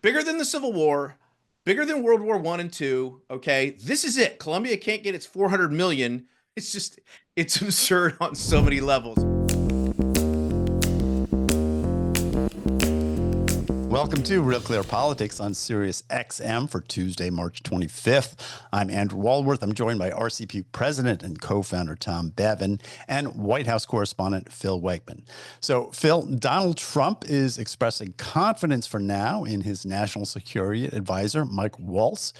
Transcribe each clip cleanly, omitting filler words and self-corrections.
bigger than the Civil War, bigger than World War I and II. Okay, this is it. Colombia can't get its 400 million. It's just, it's absurd on so many levels. Welcome to Real Clear Politics on Sirius XM for Tuesday, March 25th. I'm Andrew Walworth. I'm joined by RCP President and co-founder Tom Bevan and White House correspondent Phil Wegmann. So, Phil, Donald Trump is expressing confidence for now in his national security advisor, Mike Waltz.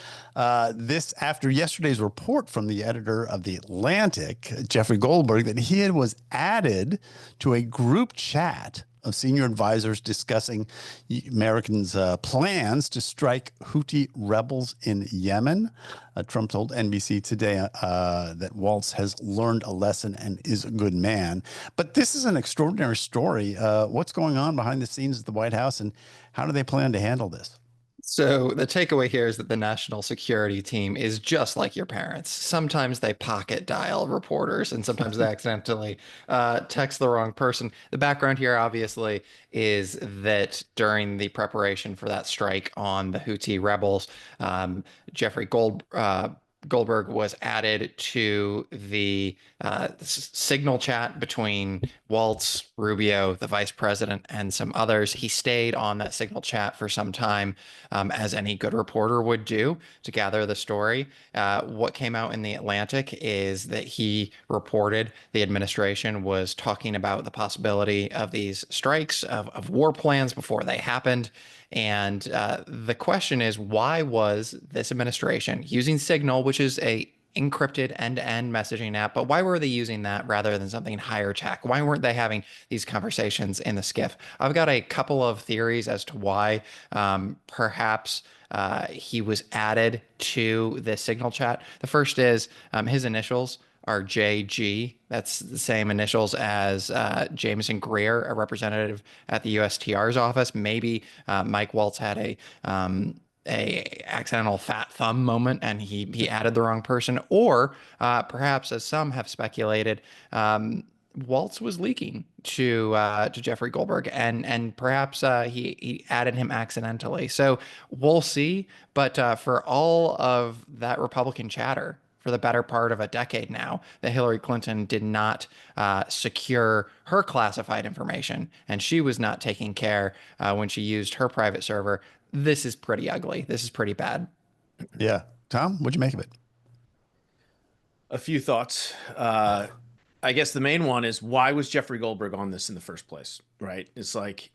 This after yesterday's report from the editor of The Atlantic, Jeffrey Goldberg, that he was added to a group chat of senior advisors discussing Americans' plans to strike Houthi rebels in Yemen. Trump told NBC today that Waltz has learned a lesson and is a good man. But this is an extraordinary story. What's going on behind the scenes at the White House, and how do they plan to handle this? So the takeaway here is that the national security team is just like your parents. Sometimes they pocket dial reporters, and sometimes they accidentally text the wrong person. The background here, obviously, is that during the preparation for that strike on the Houthi rebels, Jeffrey Goldberg was added to the signal chat between Waltz, Rubio, the vice president, and some others. He stayed on that signal chat for some time, as any good reporter would do, to gather the story. What came out in The Atlantic is that he reported the administration was talking about the possibility of these strikes, of war plans before they happened. And the question is, why was this administration using Signal, which is a encrypted end-to-end messaging app, but why were they using that rather than something higher tech? Why weren't they having these conversations in the skiff? I've got a couple of theories as to why. Perhaps he was added to the Signal chat. The first is his initials are JG. That's the same initials as Jameson Greer, a representative at the USTR's office. Maybe Mike Waltz had a accidental fat thumb moment and he added the wrong person, or perhaps, as some have speculated, Waltz was leaking to Jeffrey Goldberg, and perhaps he added him accidentally. So we'll see. But for all of that Republican chatter for the better part of a decade now, that Hillary Clinton did not secure her classified information, and she was not taking care when she used her private server. This is pretty ugly. This is pretty bad. Yeah. Tom, what'd you make of it? A few thoughts. I guess the main one is, why was Jeffrey Goldberg on this in the first place, right? It's like,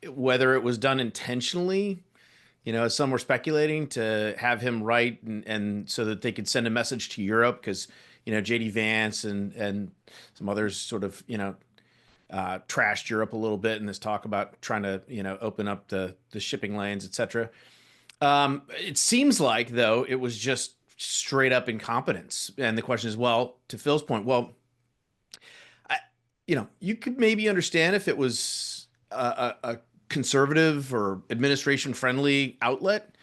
whether it was done intentionally, as some were speculating, to have him write and so that they could send a message to Europe, because, JD Vance and some others sort of, trashed Europe a little bit in this talk about trying to, open up the shipping lanes, etc. It seems like, though, it was just straight up incompetence. And the question is, well, to Phil's point, well, you could maybe understand if it was a conservative or administration friendly outlet.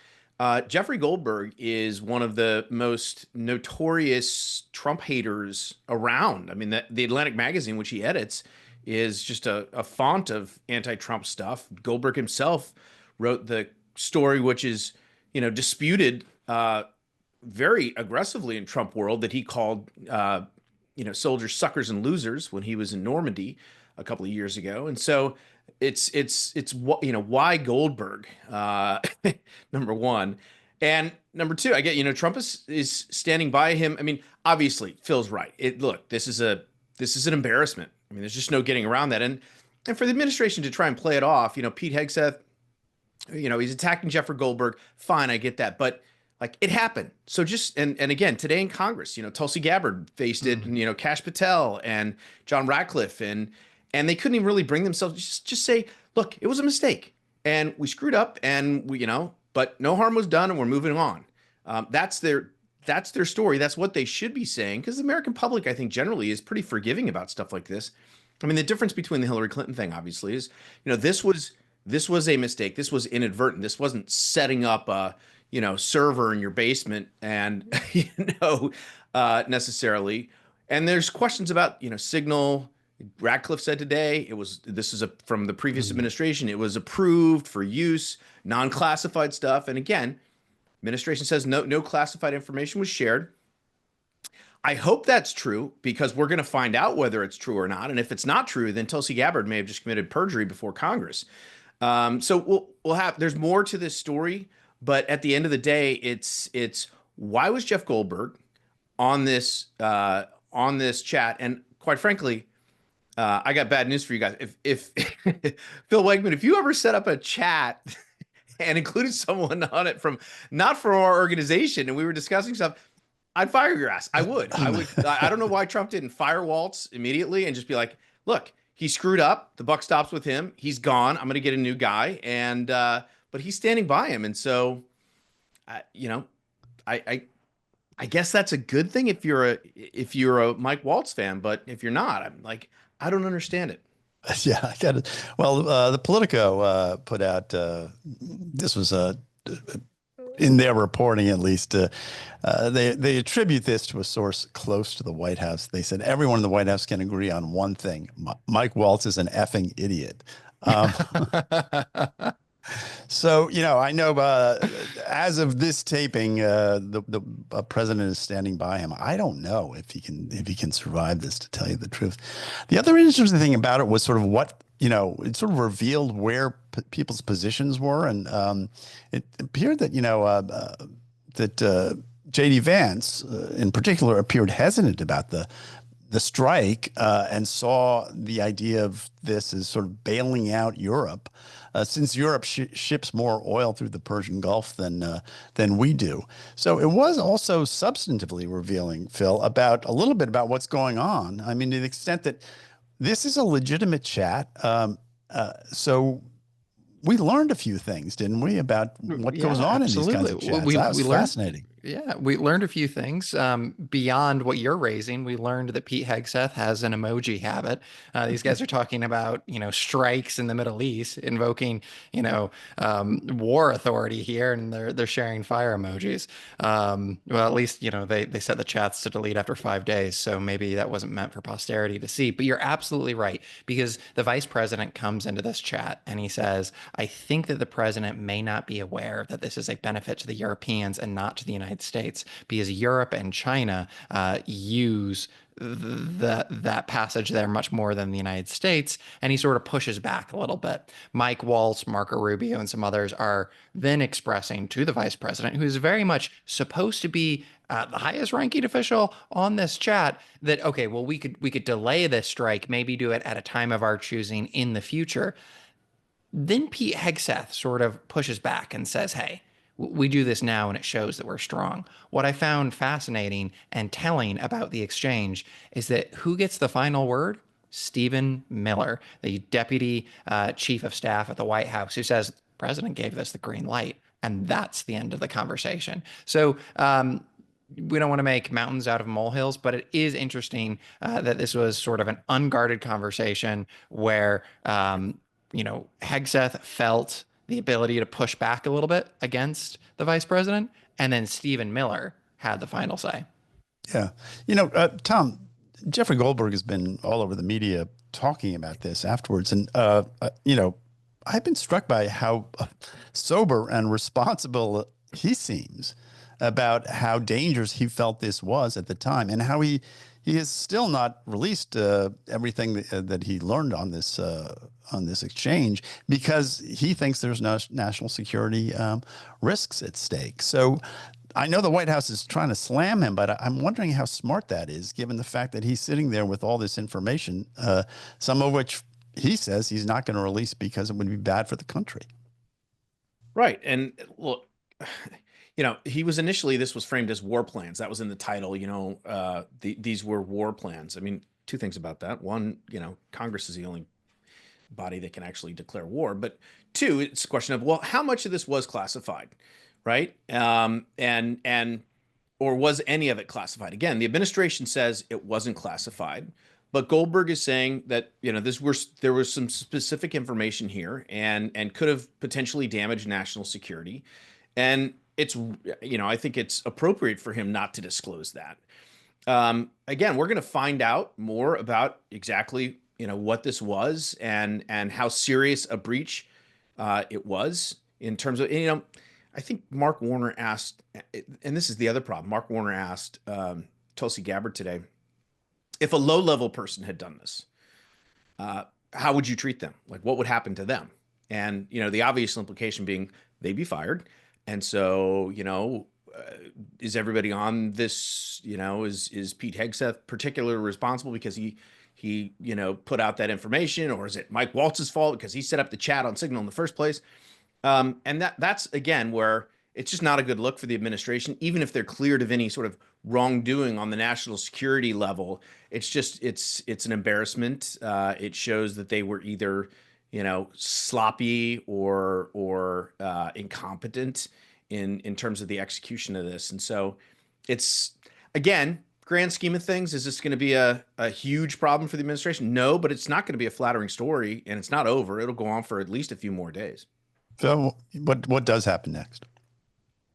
Jeffrey Goldberg is one of the most notorious Trump haters around. I mean, the Atlantic magazine, which he edits, is just a font of anti-Trump stuff. Goldberg himself wrote the story, which is, disputed very aggressively in Trump world, that he called, soldiers suckers and losers when he was in Normandy a couple of years ago. And so it's why Goldberg, number one. And number two, I get, Trump is standing by him. I mean, obviously Phil's right. Look, this is an embarrassment. I mean, there's just no getting around that. And for the administration to try and play it off, Pete Hegseth, he's attacking Jeffrey Goldberg. Fine, I get that. But like, it happened. So just, and again, today in Congress, Tulsi Gabbard faced it, and, Kash Patel and John Ratcliffe, and they couldn't even really bring themselves just say, look, it was a mistake and we screwed up, and we, but no harm was done and we're moving on. That's their story. That's what they should be saying, because the American public, I think, generally is pretty forgiving about stuff like this. I mean, the difference between the Hillary Clinton thing, obviously, is, this was a mistake. This was inadvertent. This wasn't setting up a, server in your basement and, necessarily. And there's questions about, Signal, Ratcliffe said today this is from the previous administration. It was approved for use, non-classified stuff. And again, administration says no classified information was shared. I hope that's true because we're going to find out whether it's true or not. And if it's not true, then Tulsi Gabbard may have just committed perjury before Congress. So we'll have, there's more to this story, but at the end of the day, it's why was Jeff Goldberg on this chat? And quite frankly, I got bad news for you guys. If Phil Wegmann, if you ever set up a chat and included someone on it not from our organization and we were discussing stuff, I'd fire your ass. I would. I don't know why Trump didn't fire Waltz immediately and just be like, look, he screwed up. The buck stops with him. He's gone. I'm going to get a new guy. And but he's standing by him. And so, you know, I guess that's a good thing if you're a Mike Waltz fan. But if you're not, I'm like, I don't understand it. Yeah, I got it. Well, the Politico put out this was in their reporting, at least, they attribute this to a source close to the White House. They said everyone in the White House can agree on one thing: Mike Waltz is an effing idiot. So, you know, I know as of this taping, the president is standing by him. I don't know if he can survive this, to tell you the truth. The other interesting thing about it was sort of what, you know, it sort of revealed where people's positions were. And it appeared that, you know, that J.D. Vance in particular appeared hesitant about the strike and saw the idea of this as sort of bailing out Europe. Since Europe ships more oil through the Persian Gulf than we do. So it was also substantively revealing, Phil, about a little bit about what's going on. I mean, to the extent that this is a legitimate chat. So we learned a few things, didn't we, about what goes on in these kinds of chats? That was fascinating. Yeah, we learned a few things beyond what you're raising. We learned that Pete Hegseth has an emoji habit. These guys are talking about, you know, strikes in the Middle East, invoking, you know, war authority here, and they're sharing fire emojis. Well, at least, you know, they set the chats to delete after 5 days, so maybe that wasn't meant for posterity to see. But you're absolutely right, because the vice president comes into this chat and he says, I think that the president may not be aware that this is a benefit to the Europeans and not to the United States, because Europe and China use that passage there much more than the United States, and he sort of pushes back a little bit. Mike Waltz, Marco Rubio, and some others are then expressing to the vice president, who is very much supposed to be the highest ranking official on this chat, that okay, well, we could delay this strike, maybe do it at a time of our choosing in the future. Then Pete Hegseth sort of pushes back and says, hey, we do this now and it shows that we're strong. What I found fascinating and telling about the exchange is that who gets the final word? Stephen Miller, the deputy chief of staff at the White House, who says, the president gave us the green light. And that's the end of the conversation. So we don't want to make mountains out of molehills, but it is interesting that this was sort of an unguarded conversation where, you know, Hegseth felt the ability to push back a little bit against the vice president, and then Stephen Miller had the final say. Yeah. You know, Tom, Jeffrey Goldberg has been all over the media talking about this afterwards. And, you know, I've been struck by how sober and responsible he seems about how dangerous he felt this was at the time, and how he has still not released everything that he learned on this exchange, because he thinks there's no national security risks at stake. So I know the White House is trying to slam him, but I'm wondering how smart that is, given the fact that he's sitting there with all this information, some of which he says he's not going to release because it would be bad for the country. Right. And look, you know, this was framed as war plans. That was in the title, you know, these were war plans. I mean, two things about that. One, you know, Congress is the only body that can actually declare war. But two, it's a question of, well, how much of this was classified, right? Or was any of it classified? Again, the administration says it wasn't classified, but Goldberg is saying that, you know, there was some specific information here and could have potentially damaged national security. And it's, you know, I think it's appropriate for him not to disclose that. Again, we're going to find out more about exactly what this was and how serious a breach it was in terms of, I think Mark Warner asked, and this is the other problem. Mark Warner asked Tulsi Gabbard today, if a low-level person had done this, how would you treat them? Like, what would happen to them? And, the obvious implication being they'd be fired. And so, is everybody on this, is Pete Hegseth particularly responsible because he put out that information, or is it Mike Waltz's fault because he set up the chat on Signal in the first place? And that's again where it's just not a good look for the administration, even if they're cleared of any sort of wrongdoing on the national security level. It's just it's an embarrassment. It shows that they were either sloppy or incompetent in terms of the execution of this. And so it's, again, grand scheme of things, is this going to be a huge problem for the administration? No, but it's not going to be a flattering story, and it's not over. It'll go on for at least a few more days. So what does happen next?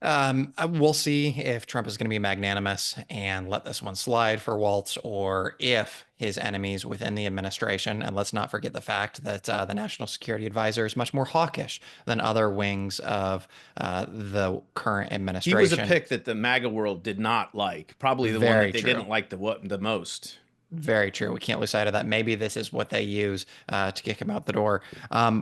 We'll see if Trump is going to be magnanimous and let this one slide for Waltz, or if his enemies within the administration, and let's not forget the fact that the National Security Advisor is much more hawkish than other wings of the current administration. He was a pick that the MAGA world did not like, probably the one that they didn't like the most. Very true. We can't lose sight of that. Maybe this is what they use to kick him out the door.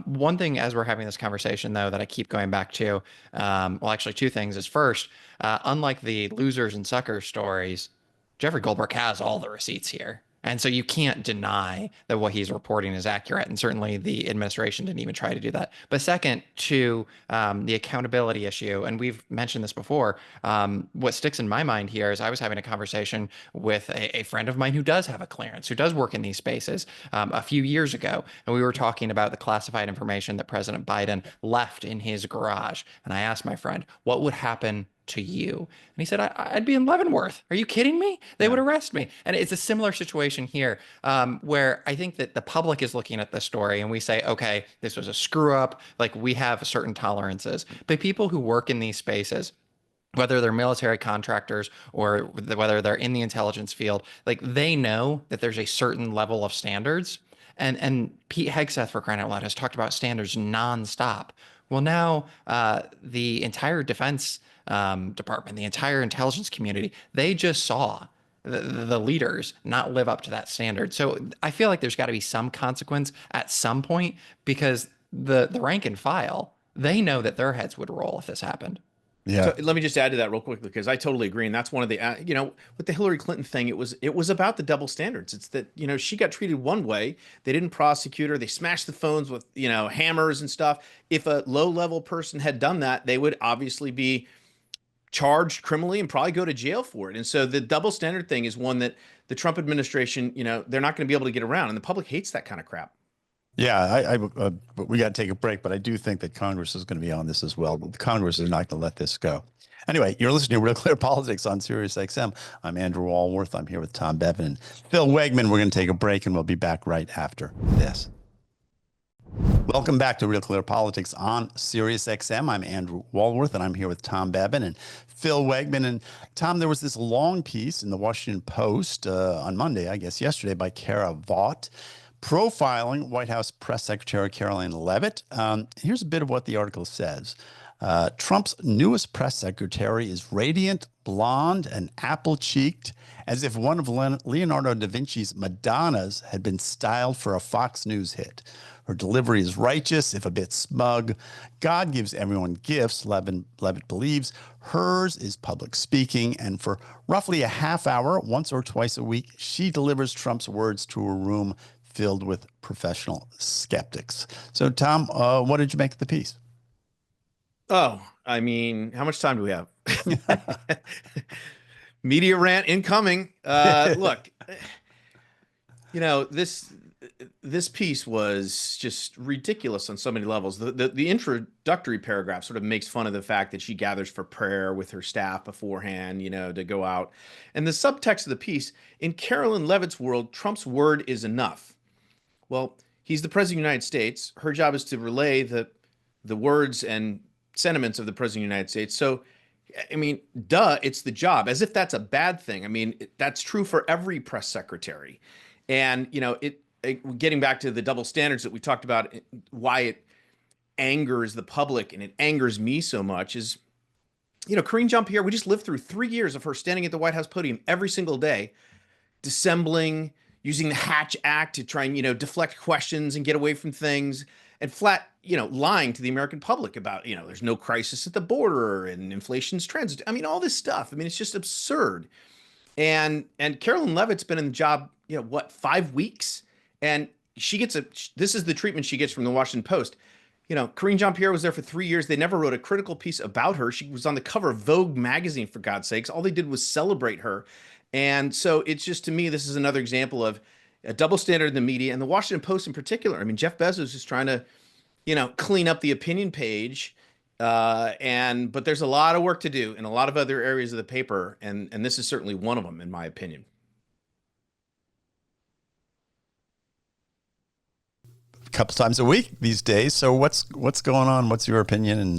One thing, as we're having this conversation, though, that I keep going back to, well, actually two things, is first, unlike the losers and suckers stories, Jeffrey Goldberg has all the receipts here. And so you can't deny that what he's reporting is accurate. And certainly the administration didn't even try to do that. But second, to the accountability issue, and we've mentioned this before, what sticks in my mind here is I was having a conversation with a friend of mine who does have a clearance, who does work in these spaces, a few years ago. And we were talking about the classified information that President Biden left in his garage. And I asked my friend, what would happen to you? And he said, I'd be in Leavenworth. Are you kidding me? They would arrest me. And it's a similar situation here, where I think that the public is looking at this story and we say, okay, this was a screw up. Like, we have certain tolerances. But people who work in these spaces, whether they're military contractors or whether they're in the intelligence field, like, they know that there's a certain level of standards. And Pete Hegseth, for crying out loud, has talked about standards nonstop. Well, now the entire defense department, the entire intelligence community, they just saw the leaders not live up to that standard. So I feel like there's got to be some consequence at some point, because the rank and file, they know that their heads would roll if this happened. Yeah. So let me just add to that real quickly, because I totally agree. And that's one of the, with the Hillary Clinton thing, it was about the double standards. It's that, she got treated one way. They didn't prosecute her. They smashed the phones with, hammers and stuff. If a low level person had done that, they would obviously be charged criminally and probably go to jail for it. And so the double standard thing is one that the Trump administration, they're not going to be able to get around. And the public hates that kind of crap. Yeah, but we got to take a break, but I do think that Congress is going to be on this as well. But Congress is not going to let this go. Anyway, you're listening to Real Clear Politics on Sirius XM. I'm Andrew Walworth. I'm here with Tom Bevan and Phil Wegmann. We're going to take a break, and we'll be back right after this. Welcome back to Real Clear Politics on Sirius XM. I'm Andrew Walworth, and I'm here with Tom Bevan and Phil Wegmann. And Tom, there was this long piece in the Washington Post on Monday, I guess yesterday, by Kara Vaught, profiling White House Press Secretary Caroline Leavitt. Here's a bit of what the article says. Trump's newest press secretary is radiant, blonde, and apple-cheeked, as if one of Leonardo da Vinci's Madonnas had been styled for a Fox News hit. Her delivery is righteous, if a bit smug. God gives everyone gifts, Leavitt believes. Hers is public speaking, and for roughly a half hour, once or twice a week, she delivers Trump's words to a room filled with professional skeptics. So, Tom, what did you make of the piece? Oh, I mean, how much time do we have? Media rant incoming. Look, this piece was just ridiculous on so many levels. The introductory paragraph sort of makes fun of the fact that she gathers for prayer with her staff beforehand, to go out. And the subtext of the piece, in Caroline Leavitt's world, Trump's word is enough. Well, he's the president of the United States. Her job is to relay the words and sentiments of the president of the United States. So, I mean, duh, it's the job, as if that's a bad thing. I mean, that's true for every press secretary. And, getting back to the double standards that we talked about, why it angers the public and it angers me so much is, Karine Jean-Pierre, we just lived through 3 years of her standing at the White House podium every single day, dissembling, using the Hatch Act to try and, deflect questions and get away from things, and flat, lying to the American public about, there's no crisis at the border and inflation's trends. I mean, all this stuff. I mean, it's just absurd. And Carolyn Leavitt's been in the job, 5 weeks? And this is the treatment she gets from the Washington Post. Karine Jean-Pierre was there for 3 years. They never wrote a critical piece about her. She was on the cover of Vogue magazine, for God's sakes. All they did was celebrate her. And so it's just, to me, this is another example of a double standard in the media, and the Washington Post in particular. I mean, Jeff Bezos is trying to, clean up the opinion page. But there's a lot of work to do in a lot of other areas of the paper. And this is certainly one of them, in my opinion. A couple times a week these days. So what's going on? What's your opinion? And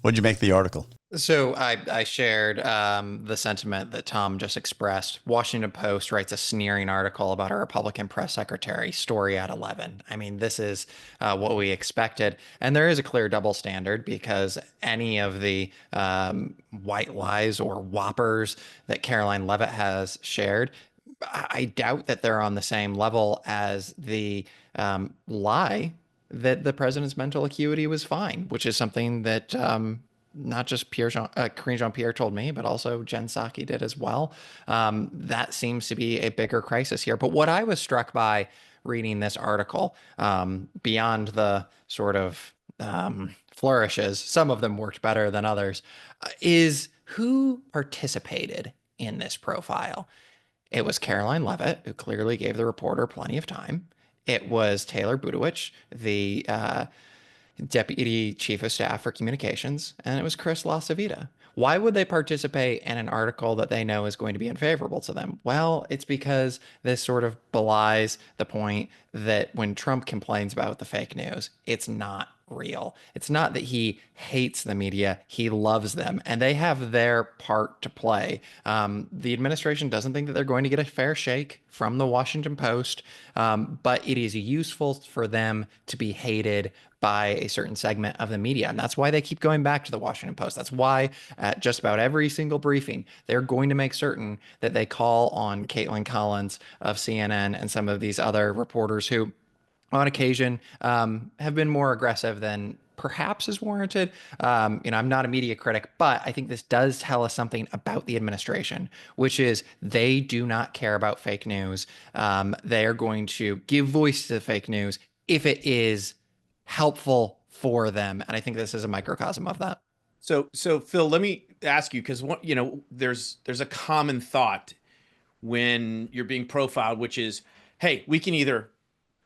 what did you make of the article? So I shared the sentiment that Tom just expressed. Washington Post writes a sneering article about a Republican press secretary, story at 11. I mean, this is what we expected. And there is a clear double standard, because any of the white lies or whoppers that Caroline Leavitt has shared, I doubt that they're on the same level as the lie that the president's mental acuity was fine, which is something that not just Karine Jean-Pierre told me, but also Jen Psaki did as well. That seems to be a bigger crisis here. But what I was struck by reading this article, beyond the sort of flourishes, some of them worked better than others, is who participated in this profile. It was Caroline Leavitt, who clearly gave the reporter plenty of time. It was Taylor Budowich, the Deputy Chief of Staff for Communications, and it was Chris LaCivita. Why would they participate in an article that they know is going to be unfavorable to them? Well, it's because this sort of belies the point that when Trump complains about the fake news, it's not real. It's not that he hates the media, he loves them, and they have their part to play. The administration doesn't think that they're going to get a fair shake from the Washington Post, but it is useful for them to be hated by a certain segment of the media. And that's why they keep going back to the Washington Post. That's why at just about every single briefing, they're going to make certain that they call on Caitlin Collins of CNN and some of these other reporters who, on occasion, have been more aggressive than perhaps is warranted. I'm not a media critic, but I think this does tell us something about the administration, which is they do not care about fake news. They are going to give voice to the fake news if it is helpful for them. And I think this is a microcosm of that. So Phil, let me ask you, because there's a common thought when you're being profiled, which is, hey, we can either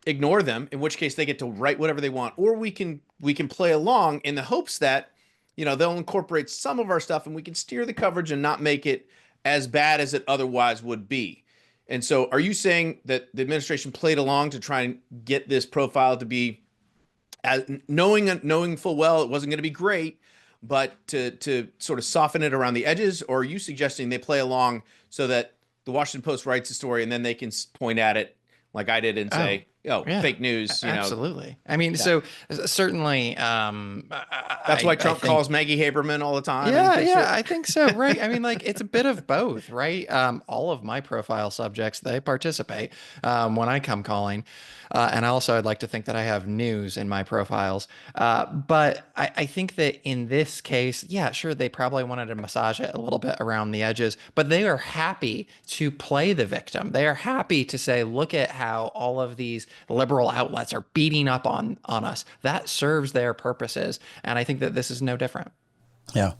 ignore them, in which case they get to write whatever they want, or we can play along in the hopes that they'll incorporate some of our stuff and we can steer the coverage and not make it as bad as it otherwise would be. And so are you saying that the administration played along to try and get this profile to be, as knowing full well it wasn't going to be great, but to sort of soften it around the edges? Or are you suggesting they play along so that the Washington Post writes a story and then they can point at it like I did and say, yeah, fake news? Absolutely. I mean, so certainly, that's why Trump calls Maggie Haberman all the time. I think so. Right. I mean, like, it's a bit of both, right? All of my profile subjects, they participate when I come calling. And also, I'd like to think that I have news in my profiles. But I think that in this case, yeah, sure, they probably wanted to massage it a little bit around the edges, but they are happy to play the victim. They are happy to say, look at how all of these liberal outlets are beating up on us. That serves their purposes. And I think that this is no different. Yeah.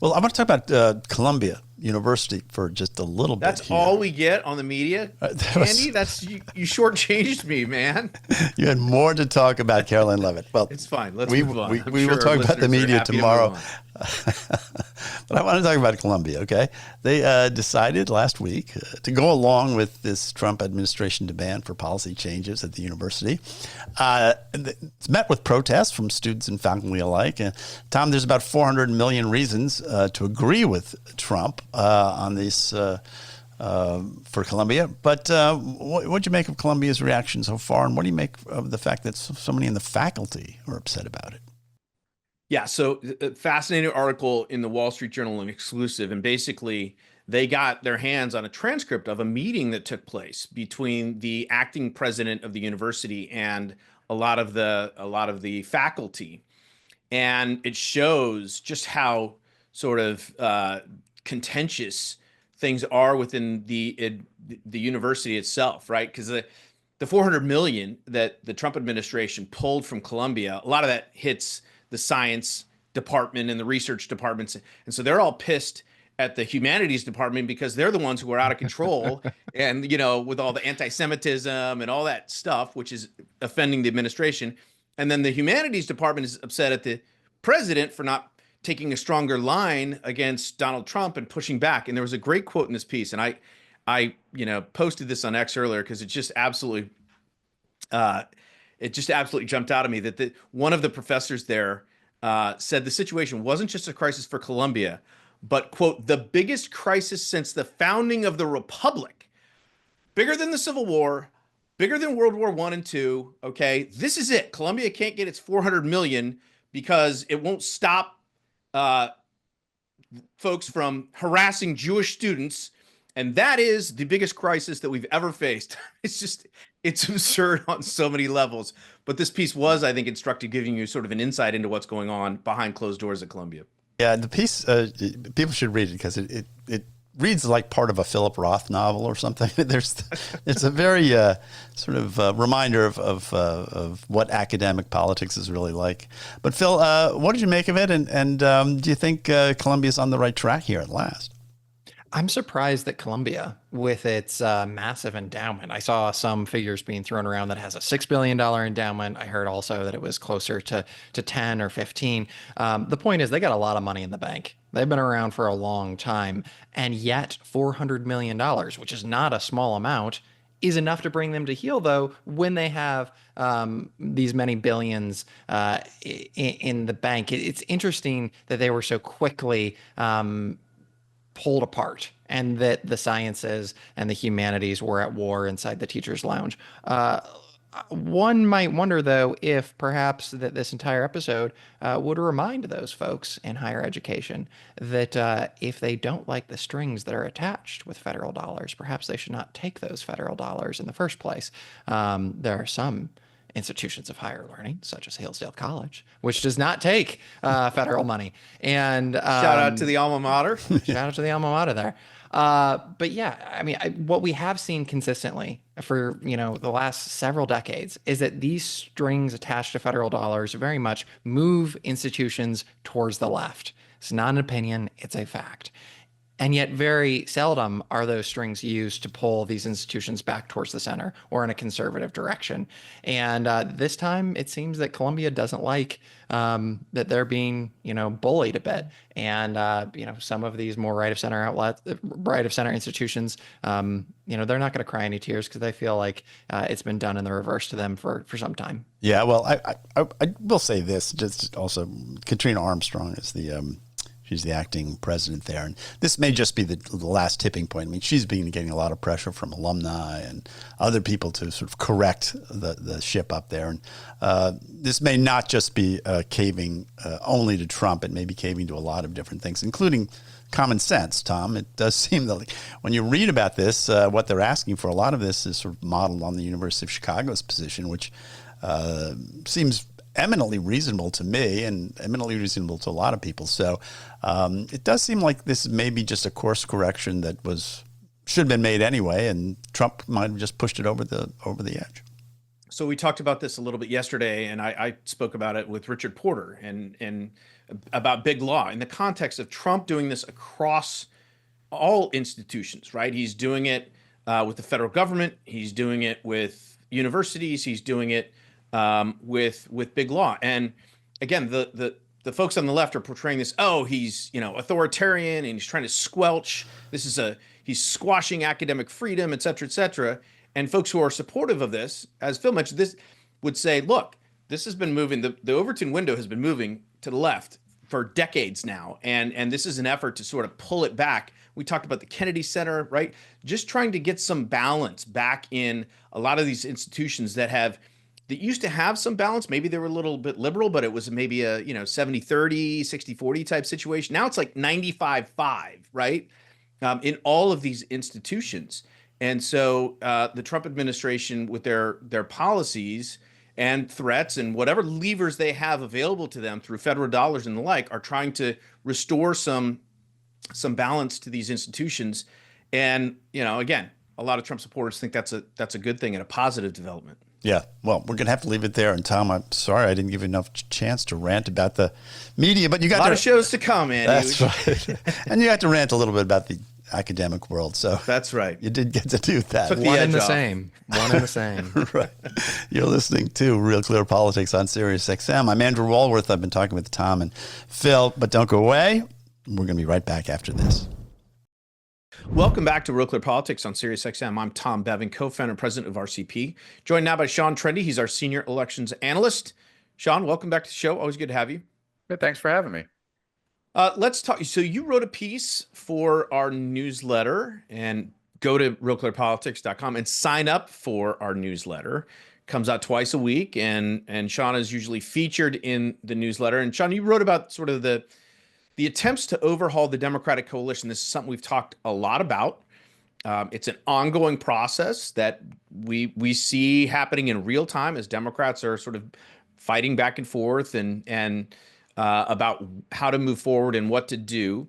Well, I want to talk about Columbia University for just a little bit. That's all we get on the media, Andy. You shortchanged me, man. You had more to talk about Caroline Leavitt. Well, it's fine. Let's move on. We will talk about the media tomorrow. But I want to talk about Columbia, okay? They decided last week to go along with this Trump administration demand for policy changes at the university. It's met with protests from students and faculty alike. Tom, there's about 400 million reasons to agree with Trump on this for Columbia. But what'd you make of Columbia's reaction so far, and what do you make of the fact that so many in the faculty are upset about it? Yeah, so fascinating article in the Wall Street Journal, an exclusive, and basically they got their hands on a transcript of a meeting that took place between the acting president of the university and a lot of the faculty, and it shows just how sort of contentious things are within the university itself, right? Because the 400 million that the Trump administration pulled from Columbia, a lot of that hits the science department and the research departments, and so they're all pissed at the humanities department because they're the ones who are out of control and with all the anti-Semitism and all that stuff, which is offending the administration. And then the humanities department is upset at the president for not taking a stronger line against Donald Trump and pushing back. And there was a great quote in this piece, and I posted this on X earlier because it just absolutely jumped out at me that one of the professors there said the situation wasn't just a crisis for Columbia, but, quote, the biggest crisis since the founding of the Republic, bigger than the Civil War, bigger than World War I and II. Okay, this is it. Columbia can't get its 400 million because it won't stop folks from harassing Jewish students. And that is the biggest crisis that we've ever faced. It's absurd on so many levels. But this piece was, I think, instructive, giving you sort of an insight into what's going on behind closed doors at Columbia. Yeah, the piece, people should read it because it reads like part of a Philip Roth novel or something. It's a very sort of reminder of what academic politics is really like. But Phil, what did you make of it? And do you think Columbia's on the right track here at last? I'm surprised that Columbia, with its massive endowment, I saw some figures being thrown around that has a $6 billion endowment. I heard also that it was closer to 10 or 15. The point is they got a lot of money in the bank. They've been around for a long time. And yet $400 million, which is not a small amount, is enough to bring them to heel, though, when they have these many billions in the bank. It's interesting that they were so quickly pulled apart and that the sciences and the humanities were at war inside the teacher's lounge. One might wonder, though, if perhaps that this entire episode would remind those folks in higher education that if they don't like the strings that are attached with federal dollars, perhaps they should not take those federal dollars in the first place. There are some institutions of higher learning, such as Hillsdale College, which does not take federal money. And shout out to the alma mater. Shout out to the alma mater there. But yeah, I mean, what we have seen consistently for the last several decades is that these strings attached to federal dollars very much move institutions towards the left. It's not an opinion; it's a fact. And yet very seldom are those strings used to pull these institutions back towards the center or in a conservative direction. And this time it seems that Columbia doesn't like that they're being, bullied a bit. And, some of these more right of center institutions, they're not going to cry any tears because they feel like it's been done in the reverse to them for some time. Yeah, well, I will say this, just also Katrina Armstrong is she's the acting president there. And this may just be the last tipping point. I mean, she's been getting a lot of pressure from alumni and other people to sort of correct the ship up there. And this may not just be caving only to Trump. It may be caving to a lot of different things, including common sense, Tom. It does seem that when you read about this, what they're asking for, a lot of this is sort of modeled on the University of Chicago's position, which seems eminently reasonable to me and eminently reasonable to a lot of people. So it does seem like this may be just a course correction that should have been made anyway, and Trump might have just pushed it over the edge. So we talked about this a little bit yesterday, and I spoke about it with Richard Porter and about big law in the context of Trump doing this across all institutions, right? He's doing it with the federal government. He's doing it with universities. He's doing it with big law. And again, the folks on the left are portraying this, he's, authoritarian and he's trying to squelch. He's squashing academic freedom, et cetera, et cetera. And folks who are supportive of this, as Phil mentioned, this would say, look, this has been moving, the Overton window has been moving to the left for decades now, and this is an effort to sort of pull it back. We talked about the Kennedy Center, right? Just trying to get some balance back in a lot of these institutions that used to have some balance. Maybe they were a little bit liberal, but it was maybe a 70-30, 60-40 type situation. Now it's like 95-5, right? In all of these institutions. And so the Trump administration, with their policies and threats and whatever levers they have available to them through federal dollars and the like, are trying to restore some balance to these institutions. And again, a lot of Trump supporters think that's a good thing and a positive development. Yeah, well, we're going to have to leave it there. And Tom, I'm sorry I didn't give you enough chance to rant about the media, but you got a lot of shows to come, Andy. That's right. And you had to rant a little bit about the academic world. So that's right. You did get to do that. One and the same. One and the same. Right. You're listening to Real Clear Politics on Sirius XM. I'm Andrew Walworth. I've been talking with Tom and Phil, but don't go away. We're going to be right back after this. Welcome back to Real Clear Politics on Sirius XM. I'm Tom Bevan, co-founder and president of RCP. Joined now by Sean Trende. He's our senior elections analyst. Sean, welcome back to the show. Always good to have you. Good, thanks for having me. Let's talk. So you wrote a piece for our newsletter, and go to realclearpolitics.com and sign up for our newsletter. Comes out twice a week, and Sean is usually featured in the newsletter. And Sean, you wrote about sort of the attempts to overhaul the Democratic coalition. This is something we've talked a lot about. It's an ongoing process that we see happening in real time as Democrats are sort of fighting back and forth and about how to move forward and what to do.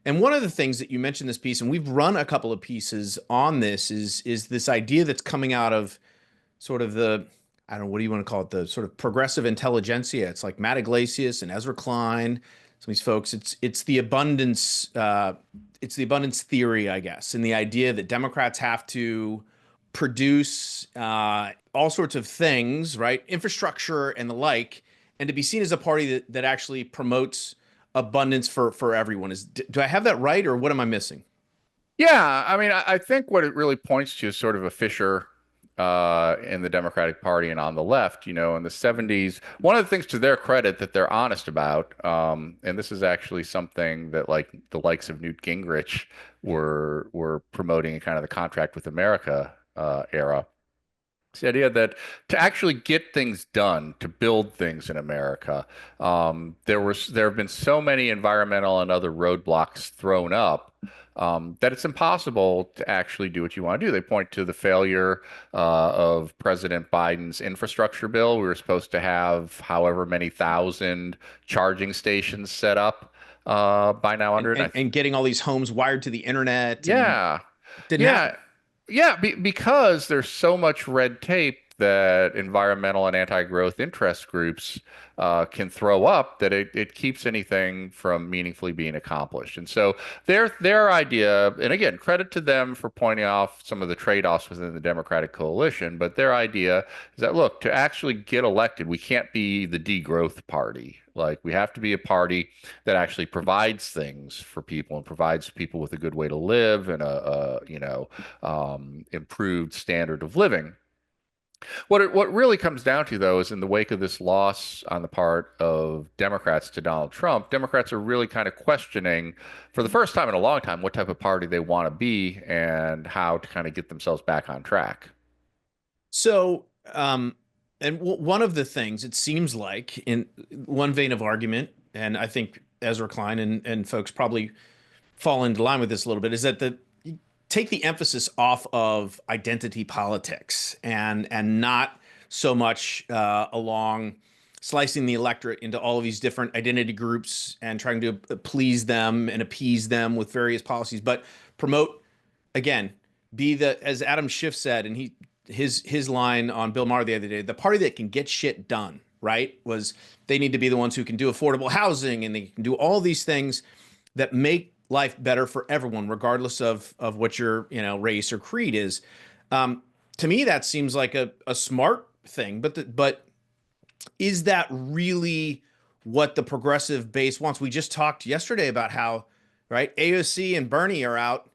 And one of the things that you mentioned in this piece, and we've run a couple of pieces on this, is this idea that's coming out of sort of the, I don't know, what do you want to call it? The sort of progressive intelligentsia. It's like Matt Iglesias and Ezra Klein. Some of these folks, it's the abundance theory, I guess, and the idea that Democrats have to produce all sorts of things, right, infrastructure and the like, and to be seen as a party that actually promotes abundance for everyone. Do I have that right, or what am I missing? Yeah, I mean, I think what it really points to is sort of a fissure in the Democratic Party and on the left. In the 70s, one of the things to their credit that they're honest about, and this is actually something that like the likes of Newt Gingrich were promoting in kind of the Contract with America era. It's the idea that to actually get things done, to build things in America, there have been so many environmental and other roadblocks thrown up that it's impossible to actually do what you want to do. They point to the failure of President Biden's infrastructure bill. We were supposed to have however many thousand charging stations set up by now under it. And getting all these homes wired to the internet. Yeah. Didn't happen. Yeah, because there's so much red tape that environmental and anti-growth interest groups can throw up that it keeps anything from meaningfully being accomplished. And so their idea, and again, credit to them for pointing off some of the trade-offs within the Democratic coalition, but their idea is that, look, to actually get elected, we can't be the degrowth party. Like, we have to be a party that actually provides things for people and provides people with a good way to live and improved standard of living. What really comes down to, though, is in the wake of this loss on the part of Democrats to Donald Trump, Democrats are really kind of questioning, for the first time in a long time, what type of party they want to be and how to kind of get themselves back on track. So, one of the things it seems like, in one vein of argument, and I think Ezra Klein and folks probably fall into line with this a little bit, is that take the emphasis off of identity politics and not so much along slicing the electorate into all of these different identity groups and trying to please them and appease them with various policies, but promote, again, as Adam Schiff said, and his line on Bill Maher the other day, the party that can get shit done, right? Was they need to be the ones who can do affordable housing, and they can do all these things that make life better for everyone, regardless of what your race or creed is. To me, that seems like a smart thing, but is that really what the progressive base wants? We just talked yesterday about how, right, AOC and Bernie are out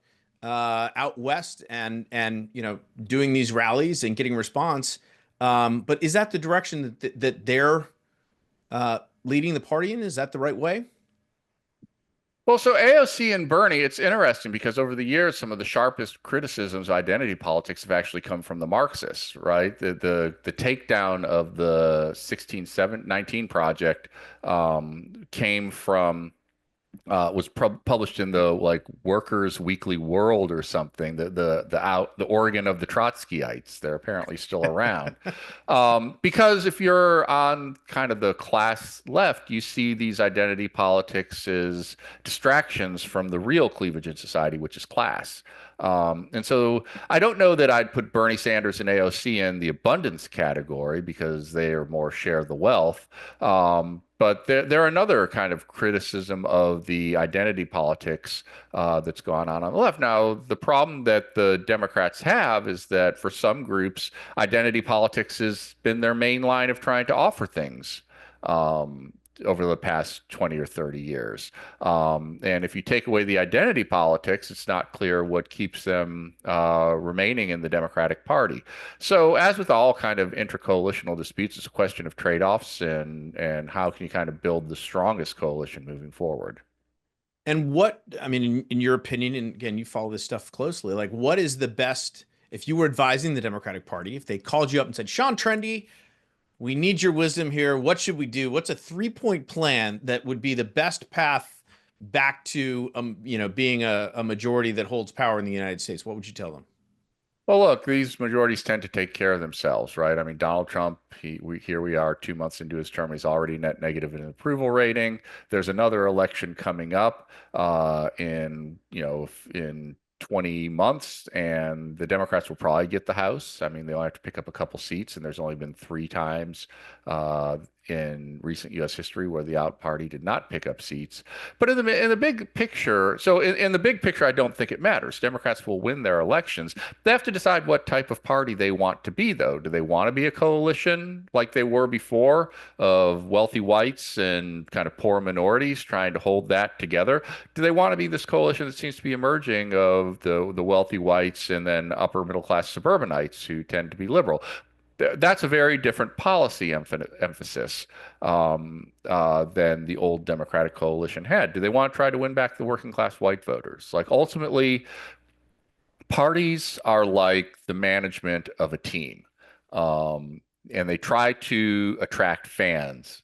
west and doing these rallies and getting response. But is that the direction that they're leading the party in? Is that the right way? Well, so AOC and Bernie, it's interesting because over the years, some of the sharpest criticisms of identity politics have actually come from the Marxists, right? The takedown of the 1619 project came from was published in the like Workers Weekly World or something. The organ of the Trotskyites. They're apparently still around. Because if you're on kind of the class left, you see these identity politics as distractions from the real cleavage in society, which is class. And so I don't know that I'd put Bernie Sanders and AOC in the abundance category because they are more share the wealth. But they're another kind of criticism of the identity politics that's gone on the left. Now, the problem that the Democrats have is that for some groups, identity politics has been their main line of trying to offer things. Over the past 20 or 30 years. And if you take away the identity politics, it's not clear what keeps them remaining in the Democratic Party. So as with all kind of intercoalitional disputes, it's a question of trade-offs and how can you kind of build the strongest coalition moving forward. And what, I mean, in your opinion, and again, you follow this stuff closely, like what is the best, if you were advising the Democratic Party, if they called you up and said, Sean Trende, we need your wisdom here. What should we do? What's a 3-point plan that would be the best path back to, being a majority that holds power in the United States? What would you tell them? Well, look, these majorities tend to take care of themselves, right? I mean, Donald Trump, here we are 2 months into his term. He's already net negative in approval rating. There's another election coming up in 20 months, and the Democrats will probably get the House. I mean, they'll have to pick up a couple seats, and there's only been 3 times in recent U.S. history where the out party did not pick up seats. But in the big picture, so in the big picture, I don't think it matters. Democrats will win their elections. They have to decide what type of party they want to be, though. Do they want to be a coalition like they were before of wealthy whites and kind of poor minorities trying to hold that together? Do they want to be this coalition that seems to be emerging of the wealthy whites and then upper middle class suburbanites who tend to be liberal? That's a very different policy emphasis than the old Democratic coalition had. Do they want to try to win back the working class white voters? Like ultimately, parties are like the management of a team, and they try to attract fans.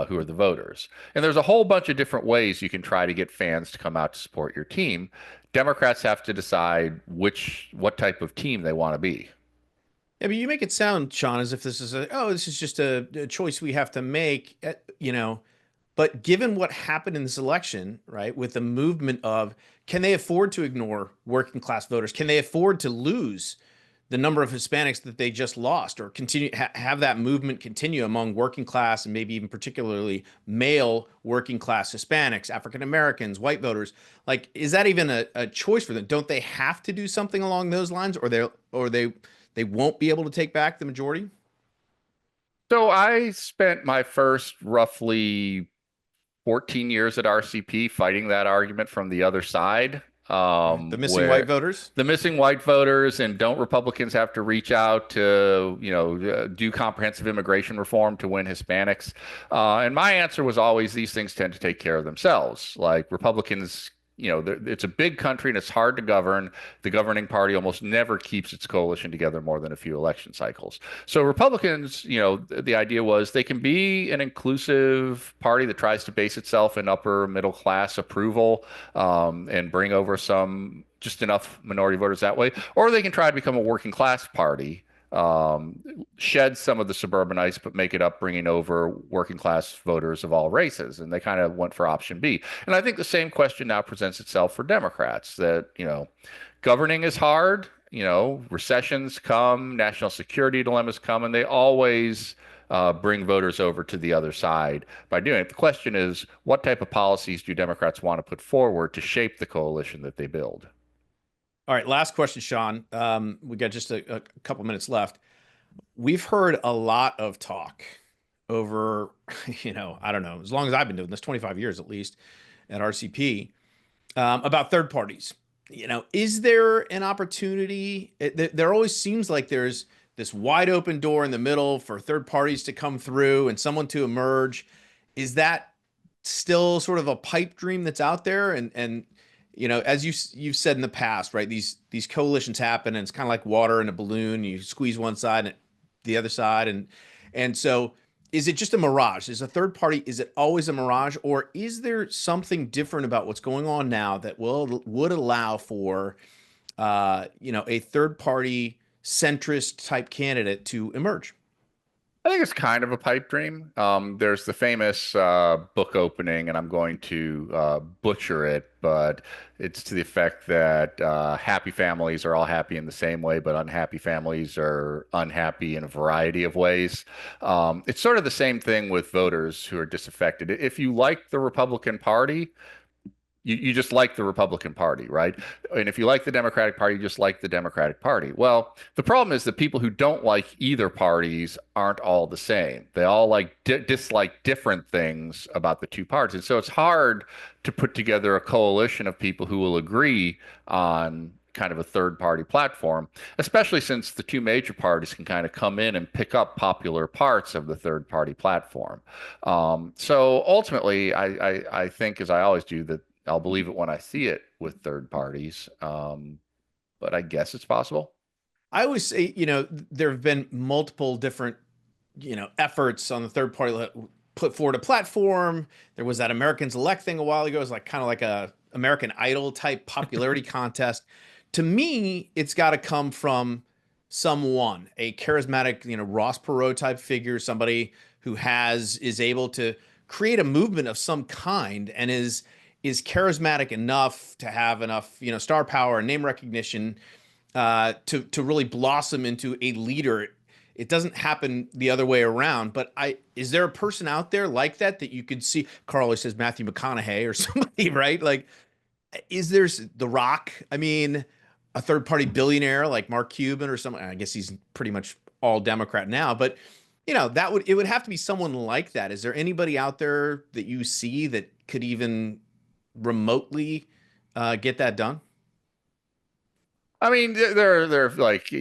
Who are the voters? And there's a whole bunch of different ways you can try to get fans to come out to support your team. Democrats have to decide what type of team they want to be. Yeah, but you make it sound, Sean, as if this is this is just a choice we have to make, But given what happened in this election, right, with the movement of, can they afford to ignore working class voters? Can they afford to lose the number of Hispanics that they just lost, or continue have that movement continue among working class and maybe even particularly male working class Hispanics, African Americans, white voters? Like, is that even a choice for them? Don't they have to do something along those lines, or they won't be able to take back the majority? So I spent my first roughly 14 years at RCP fighting that argument from the other side. The missing white voters? The missing white voters, and don't Republicans have to reach out to, do comprehensive immigration reform to win Hispanics? And my answer was always these things tend to take care of themselves. Like Republicans, it's a big country and it's hard to govern. The governing party almost never keeps its coalition together more than a few election cycles. So Republicans, the idea was they can be an inclusive party that tries to base itself in upper middle class approval and bring over just enough minority voters that way, or they can try to become a working class party, shed some of the suburbanites, but make it up, bringing over working class voters of all races. And they kind of went for option B. And I think the same question now presents itself for Democrats that, governing is hard, recessions come, national security dilemmas come, and they always bring voters over to the other side by doing it. The question is, what type of policies do Democrats want to put forward to shape the coalition that they build? All right, last question, Sean. We got just a couple minutes left. We've heard a lot of talk over, I don't know, as long as I've been doing this, 25 years at least at RCP, about third parties. Is there an opportunity? There always seems like there's this wide open door in the middle for third parties to come through and someone to emerge. Is that still sort of a pipe dream that's out there? And as you've said in the past, right? These coalitions happen, and it's kind of like water in a balloon. You squeeze one side and the other side, and so is it just a mirage? Is a third party? Is it always a mirage, or is there something different about what's going on now that would allow for a third party centrist type candidate to emerge? I think it's kind of a pipe dream. There's the famous book opening, and I'm going to butcher it, but it's to the effect that happy families are all happy in the same way, but unhappy families are unhappy in a variety of ways. It's sort of the same thing with voters who are disaffected. If you like the Republican Party, you just like the Republican Party, right? And if you like the Democratic Party, you just like the Democratic Party. Well, the problem is that people who don't like either parties aren't all the same. They all dislike different things about the two parties. And so it's hard to put together a coalition of people who will agree on kind of a third party platform, especially since the two major parties can kind of come in and pick up popular parts of the third party platform. So ultimately, I think, as I always do, that I'll believe it when I see it with third parties. But I guess it's possible. I always say, there have been multiple different, efforts on the third party that put forward a platform. There was that Americans Elect thing a while ago. It was kind of like a American Idol type popularity contest. To me, it's got to come from someone, a charismatic, Ross Perot type figure, somebody who is able to create a movement of some kind and is charismatic enough to have enough, star power and name recognition to really blossom into a leader. It doesn't happen the other way around. But is there a person out there like that you could see? Carl always says Matthew McConaughey or somebody, right? Like, is there The Rock? I mean, a third party billionaire like Mark Cuban or something. I guess he's pretty much all Democrat now, but it would have to be someone like that. Is there anybody out there that you see that could even remotely get that done? I mean, they're like,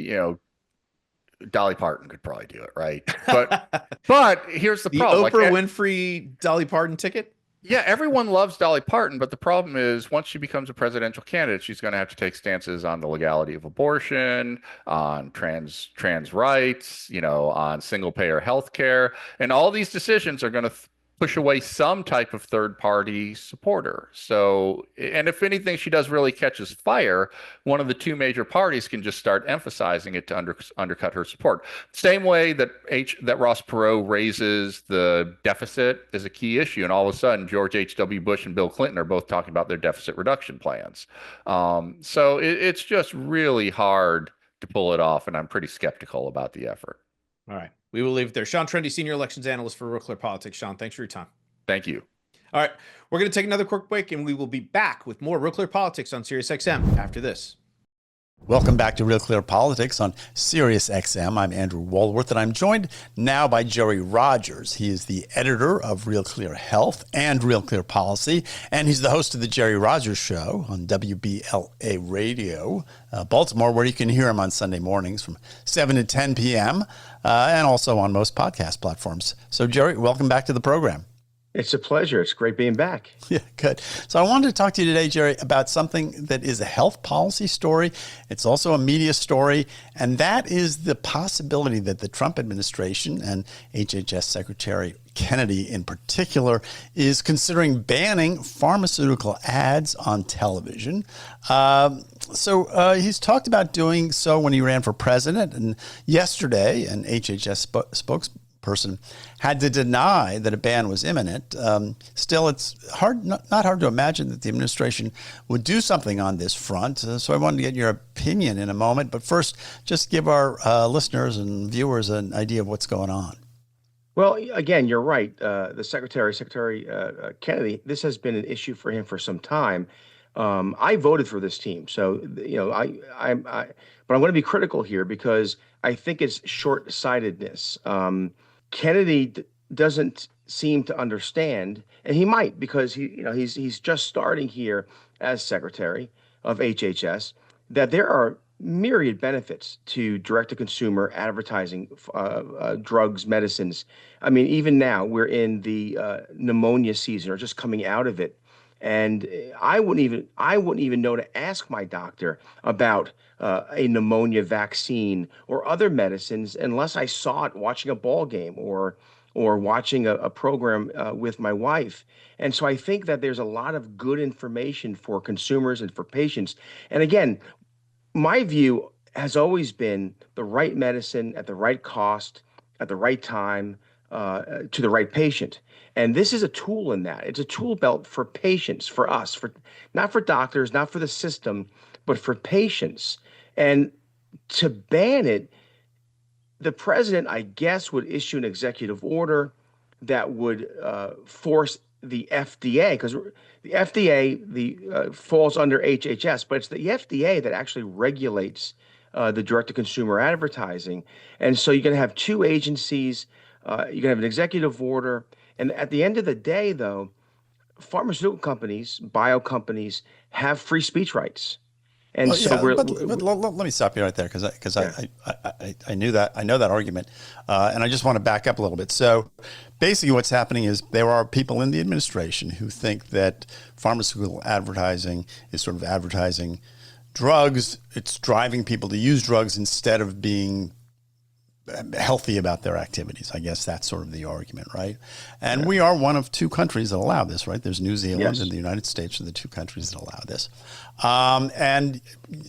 Dolly Parton could probably do it, right? But here's the problem. Oprah Winfrey Dolly Parton ticket? Yeah, everyone loves Dolly Parton, but the problem is once she becomes a presidential candidate, she's going to have to take stances on the legality of abortion, on trans rights, on single payer health care, and all these decisions are going to push away some type of third party supporter. So, and if anything she does really catches fire, one of the two major parties can just start emphasizing it to undercut her support. Same way that Ross Perot raises the deficit as a key issue, and all of a sudden George H.W. Bush and Bill Clinton are both talking about their deficit reduction plans. So it's just really hard to pull it off, and I'm pretty skeptical about the effort. All right. We will leave it there. Sean Trende, Senior Elections Analyst for RealClearPolitics. Sean, thanks for your time. Thank you. All right. We're going to take another quick break, and we will be back with more RealClearPolitics on SiriusXM after this. Welcome back to Real Clear Politics on Sirius XM. I'm Andrew Walworth, and I'm joined now by Jerry Rogers. He is the editor of Real Clear Health and Real Clear Policy, and he's the host of the Jerry Rogers Show on WBLA Radio, Baltimore, where you can hear him on Sunday mornings from 7 to 10 p.m., and also on most podcast platforms. So, Jerry, welcome back to the program. It's a pleasure. It's great being back. Yeah, good. So I wanted to talk to you today, Jerry, about something that is a health policy story. It's also a media story, and that is the possibility that the Trump administration and HHS Secretary Kennedy in particular is considering banning pharmaceutical ads on television. So he's talked about doing so when he ran for president, and yesterday an HHS spokesperson had to deny that a ban was imminent. Still, it's not hard to imagine that the administration would do something on this front. So I wanted to get your opinion in a moment. But first, just give our listeners and viewers an idea of what's going on. Well, again, you're right. The Secretary Kennedy, this has been an issue for him for some time. I voted for this team, so but I'm going to be critical here because I think it's short-sightedness. Kennedy doesn't seem to understand, and he might because he's just starting here as Secretary of HHS, that there are myriad benefits to direct-to-consumer advertising, drugs, medicines. I mean, even now we're in the pneumonia season or just coming out of it, and I wouldn't even know to ask my doctor about a pneumonia vaccine or other medicines unless I saw it watching a ball game or watching a program with my wife. And so I think that there's a lot of good information for consumers and for patients. And again, my view has always been the right medicine at the right cost, at the right time, to the right patient. And this is a tool in that. It's a tool belt for patients, for us, for not for doctors, not for the system, but for patients. And to ban it, the president, I guess, would issue an executive order that would force the FDA, because the FDA falls under HHS, but it's the FDA that actually regulates the direct-to-consumer advertising. And so you're going to have two agencies. You're going to have an executive order. And at the end of the day, though, pharmaceutical companies, bio companies have free speech rights. And so let me stop you right there because I knew that. I know that argument, and I just want to back up a little bit. So basically what's happening is there are people in the administration who think that pharmaceutical advertising is sort of advertising drugs. It's driving people to use drugs instead of being healthy about their activities. I guess that's sort of the argument, right? And we are one of two countries that allow this, right? There's New Zealand and the United States are the two countries that allow this. And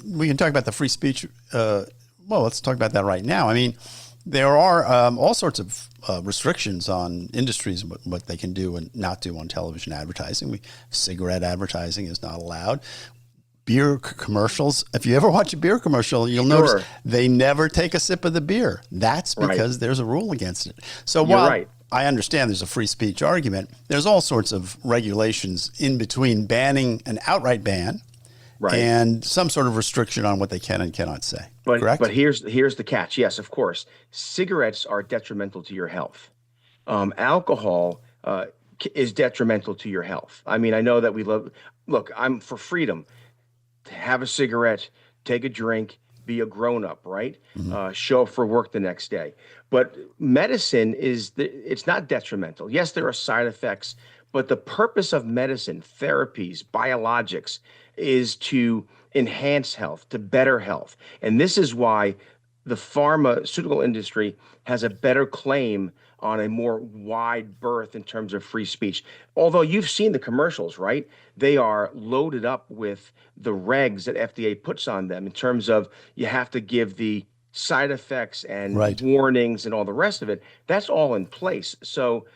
we can talk about the free speech. Well, let's talk about that right now. I mean, there are all sorts of restrictions on industries, what they can do and not do on television advertising. Cigarette advertising is not allowed. Beer commercials. If you ever watch a beer commercial, you'll notice they never take a sip of the beer. That's because there's a rule against it. So while I understand there's a free speech argument, there's all sorts of regulations in between banning an outright ban and some sort of restriction on what they can and cannot say. Correct? But here's the catch. Yes, of course. Cigarettes are detrimental to your health. Alcohol is detrimental to your health. I mean, I know that look, I'm for freedom. Have a cigarette, take a drink, be a grown-up, right? Show up for work the next day. But medicine it's not detrimental. Yes, there are side effects, but the purpose of medicine, therapies, biologics, is to enhance health, to better health. And this is why the pharmaceutical industry has a better claim on a more wide berth in terms of free speech. Although you've seen the commercials, right? They are loaded up with the regs that FDA puts on them in terms of you have to give the side effects and warnings and all the rest of it. That's all in place. So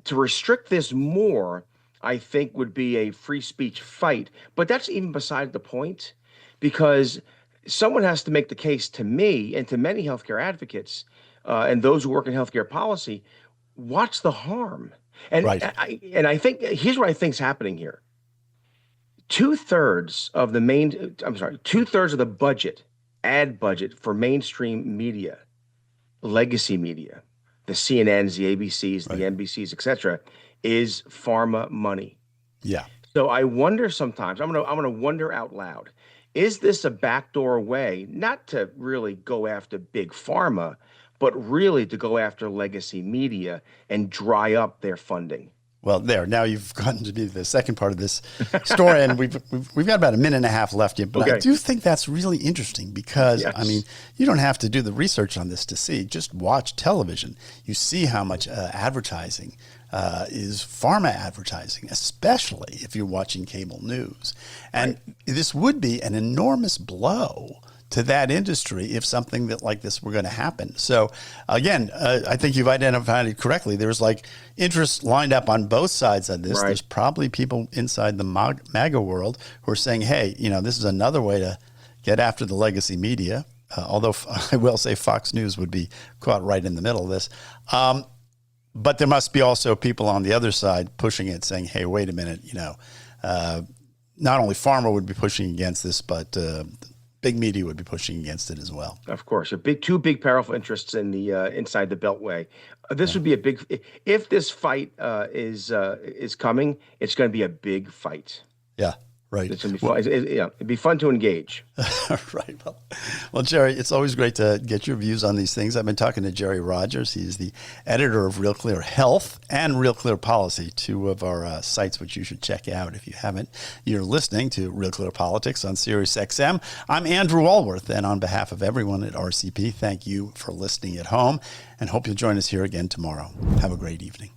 to restrict this more, I think would be a free speech fight. But that's even beside the point, because someone has to make the case to me and to many healthcare advocates and those who work in healthcare policy, what's the harm? And I think here's what I think is happening here. Two-thirds of the ad budget for mainstream media, legacy media, the CNNs, the ABCs, the NBCs, etc., is pharma money. Yeah. So I wonder sometimes, I'm gonna wonder out loud, is this a backdoor way not to really go after big pharma, but really to go after legacy media and dry up their funding? Well, now you've gotten to be the second part of this story, and we've got about a minute and a half left yet. But I do think that's really interesting because, I mean, you don't have to do the research on this to see. Just watch television. You see how much advertising is pharma advertising, especially if you're watching cable news. And this would be an enormous blow to that industry if something like this were going to happen. So again, I think you've identified it correctly. There's like interest lined up on both sides of this. There's probably people inside the MAGA world who are saying, hey, this is another way to get after the legacy media. Although I will say Fox News would be caught right in the middle of this. But there must be also people on the other side pushing it, saying, hey, wait a minute, not only Pharma would be pushing against this, but big media would be pushing against it as well. Of course, two big powerful interests in the inside the Beltway. This would be a big. If this fight is coming, it's going to be a big fight. Yeah, Right. It's gonna be fun. It'd be fun to engage. Right. Well, Jerry, it's always great to get your views on these things. I've been talking to Jerry Rogers. He's the editor of Real Clear Health and Real Clear Policy, two of our sites which you should check out if you haven't. You're listening to Real Clear Politics on Sirius XM. I'm Andrew Walworth, and on behalf of everyone at RCP, thank you for listening at home, and hope you'll join us here again tomorrow. Have a great evening.